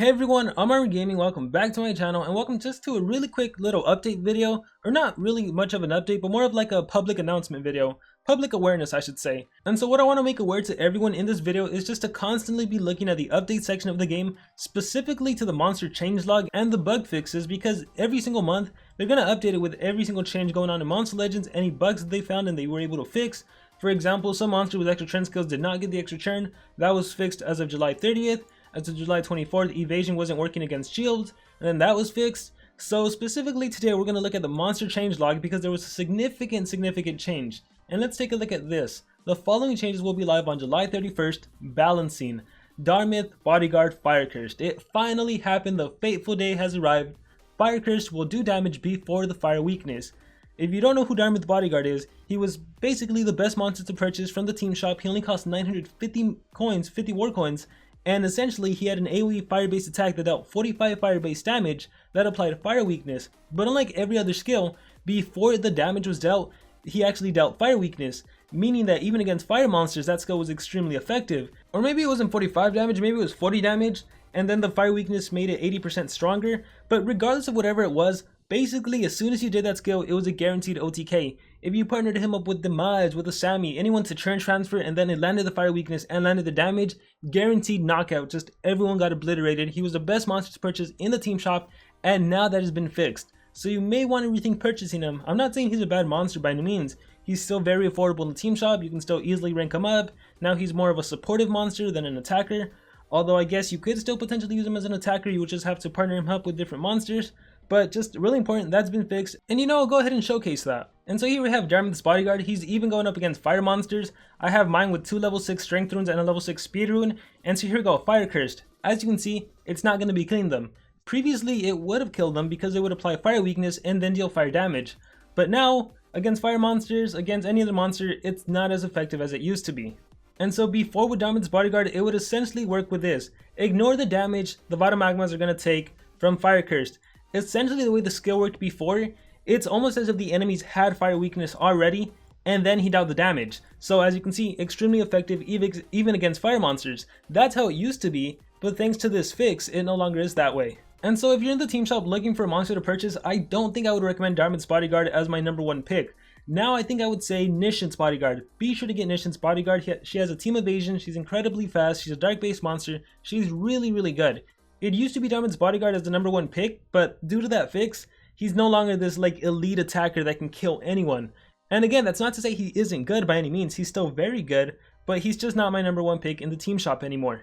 Hey everyone, I'm Armor Gaming. Welcome back to my channel and welcome just to a really quick little update video, or not really much of an update, but more of like a public announcement video, public awareness I should say. And so what I want to make aware to everyone in this video is just to constantly be looking at the update section of the game, specifically to the monster changelog and the bug fixes, because every single month they're going to update it with every single change going on in Monster Legends, any bugs that they found and they were able to fix. For example, some monster with extra turn skills did not get the extra turn. That was fixed as of July 30th. As of July 24th, evasion wasn't working against shields, and then that was fixed. So specifically today, we're going to look at the monster changelog because there was a significant change. And let's take a look at this. The following changes will be live on July 31st. Balancing. Darmith, Bodyguard, Fire Cursed. It finally happened. The fateful day has arrived. Fire Cursed will do damage before the fire weakness. If you don't know who Darmith Bodyguard is, he was basically the best monster to purchase from the team shop. He only cost 950 coins, 50 war coins. And essentially he had an AoE fire-based attack that dealt 45 fire-based damage that applied fire weakness. But unlike every other skill, before the damage was dealt, he actually dealt fire weakness, meaning that even against fire monsters that skill was extremely effective. Or maybe it wasn't 45 damage, maybe it was 40 damage, and then the fire weakness made it 80% stronger. But regardless of whatever it was, basically as soon as you did that skill, it was a guaranteed OTK. If you partnered him up with Demise, with a Sammy, anyone to turn transfer, and then it landed the fire weakness and landed the damage, guaranteed knockout. Just everyone got obliterated. He was the best monster to purchase in the team shop, and now that has been fixed. So you may want to rethink purchasing him. I'm not saying he's a bad monster by any means. He's still very affordable in the team shop. You can still easily rank him up. Now he's more of a supportive monster than an attacker. Although I guess you could still potentially use him as an attacker. You would just have to partner him up with different monsters. But just really important, that's been fixed. And you know, I'll go ahead and showcase that. And so here we have Darmith's Bodyguard. He's even going up against fire monsters. I have mine with 2 level 6 strength runes and a level 6 speed rune. And so here we go, Fire Cursed. As you can see, it's not going to be killing them. Previously, it would have killed them because it would apply fire weakness and then deal fire damage. But now, against fire monsters, against any other monster, it's not as effective as it used to be. And so before with Darmith's Bodyguard, it would essentially work with this. Ignore the damage the Vata Magmas are going to take from Fire Cursed. Essentially the way the skill worked before, it's almost as if the enemies had fire weakness already and then he dealt the damage. So as you can see, extremely effective even against fire monsters. That's how it used to be, but thanks to this fix, it no longer is that way. And so if you're in the team shop looking for a monster to purchase, I don't think I would recommend Darmith's Bodyguard as my #1 pick. Now I think I would say Nishin's Bodyguard. Be sure to get Nishin's Bodyguard. She has a team evasion, she's incredibly fast, she's a dark based monster, she's really good. It used to be Darmith's Bodyguard as the #1 pick, but due to that fix, he's no longer this like elite attacker that can kill anyone. And again, that's not to say he isn't good by any means, he's still very good, but he's just not my #1 pick in the team shop anymore.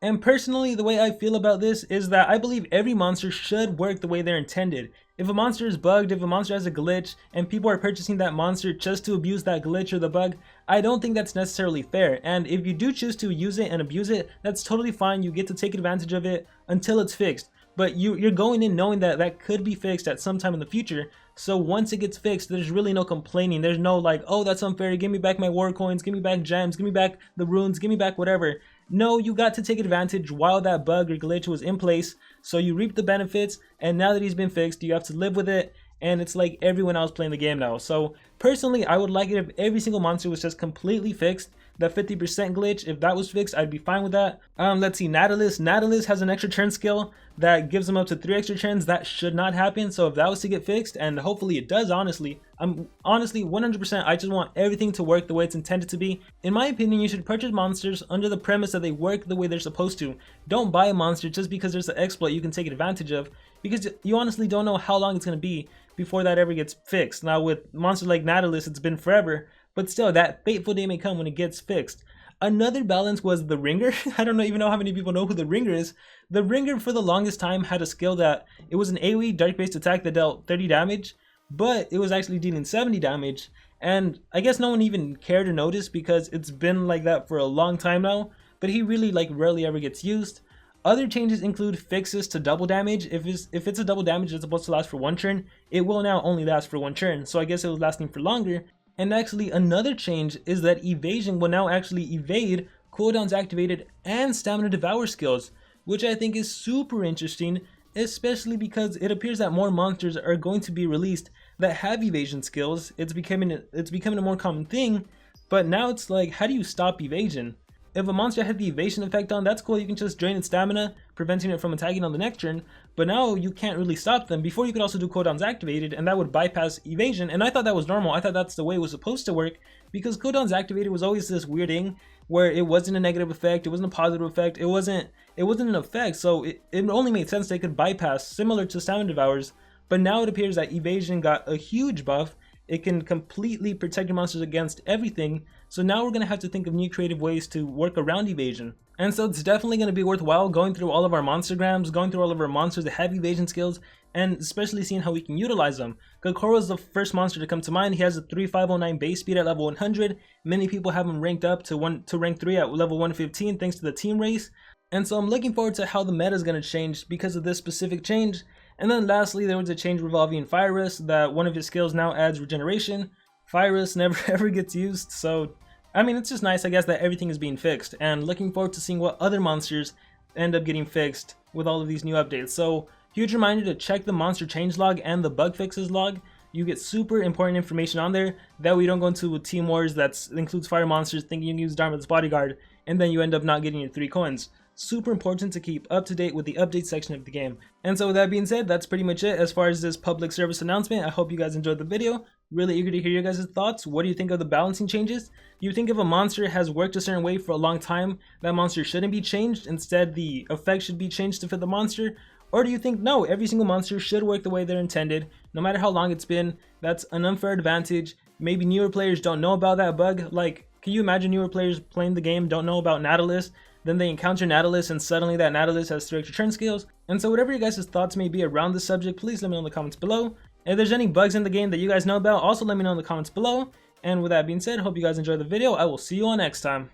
And personally, the way I feel about this is that I believe every monster should work the way they're intended. If a monster is bugged, if a monster has a glitch, and people are purchasing that monster just to abuse that glitch or the bug, I don't think that's necessarily fair. And if you do choose to use it and abuse it, that's totally fine. You get to take advantage of it until it's fixed. But you're going in knowing that that could be fixed at some time in the future. So once it gets fixed, there's really no complaining. There's no like, oh, that's unfair. Give me back my war coins. Give me back gems. Give me back the runes. Give me back whatever. No, you got to take advantage while that bug or glitch was in place. So you reap the benefits. And now that he's been fixed, you have to live with it. And it's like everyone else playing the game now. So personally, I would like it if every single monster was just completely fixed. That 50% glitch, if that was fixed, I'd be fine with that. Let's see, Nautilus. Nautilus has an extra turn skill that gives him up to 3 extra turns. That should not happen. So if that was to get fixed, and hopefully it does, honestly, I'm honestly 100%, I just want everything to work the way it's intended to be. In my opinion, you should purchase monsters under the premise that they work the way they're supposed to. Don't buy a monster just because there's an exploit you can take advantage of, because you honestly don't know how long it's going to be before that ever gets fixed. Now with monsters like Nautilus, it's been forever. But still, that fateful day may come when it gets fixed. Another balance was the Ringer. I don't even know how many people know who the Ringer is. The Ringer for the longest time had a skill that it was an AoE dark-based attack that dealt 30 damage, but it was actually dealing 70 damage. And I guess no one even cared to notice because it's been like that for a long time now, but he really like rarely ever gets used. Other changes include fixes to double damage. If it's a double damage that's supposed to last for 1 turn, it will now only last for 1 turn. So I guess it was lasting for longer. And actually another change is that evasion will now actually evade cooldowns activated and stamina devour skills, which I think is super interesting, especially because it appears that more monsters are going to be released that have evasion skills. It's becoming a more common thing, but now it's like, how do you stop evasion? If a monster had the evasion effect on, that's cool, you can just drain its stamina, preventing it from attacking on the next turn, but now you can't really stop them. Before you could also do cooldowns activated, and that would bypass evasion, and I thought that was normal. I thought that's the way it was supposed to work, because cooldowns activated was always this weird thing where it wasn't a negative effect, it wasn't a positive effect, it wasn't an effect, so it only made sense they could bypass, similar to Stamina Devours. But now it appears that evasion got a huge buff. It can completely protect your monsters against everything, so now we're going to have to think of new creative ways to work around evasion. And so it's definitely going to be worthwhile going through all of our monstergrams, going through all of our monsters that have evasion skills, and especially seeing how we can utilize them. Kokoro is the first monster to come to mind. He has a 3509 base speed at level 100. Many people have him ranked up to rank 3 at level 115 thanks to the team race. And so I'm looking forward to how the meta is going to change because of this specific change. And then lastly, there was a change revolving Fyrus that one of his skills now adds regeneration. Fyrus never ever gets used, so I mean, it's just nice, I guess, that everything is being fixed, and looking forward to seeing what other monsters end up getting fixed with all of these new updates. So huge reminder to check the monster change log and the bug fixes log. You get super important information on there that we don't go into with team wars that includes fire monsters thinking you can use Darmith's Bodyguard and then you end up not getting your 3 coins. Super important to keep up to date with the update section of the game. And so with that being said, that's pretty much it as far as this public service announcement. I hope you guys enjoyed the video. Really eager to hear your guys' thoughts. What do you think of the balancing changes? Do you think if a monster has worked a certain way for a long time, that monster shouldn't be changed? Instead, the effect should be changed to fit the monster? Or do you think no, every single monster should work the way they're intended, no matter how long it's been? That's an unfair advantage. Maybe newer players don't know about that bug. Like, can you imagine newer players playing the game don't know about Nautilus? Then they encounter Nautilus and suddenly that Nautilus has 3 extra turn skills. And so whatever your guys' thoughts may be around this subject, please let me know in the comments below. If there's any bugs in the game that you guys know about, also let me know in the comments below. And with that being said, hope you guys enjoyed the video. I will see you all next time.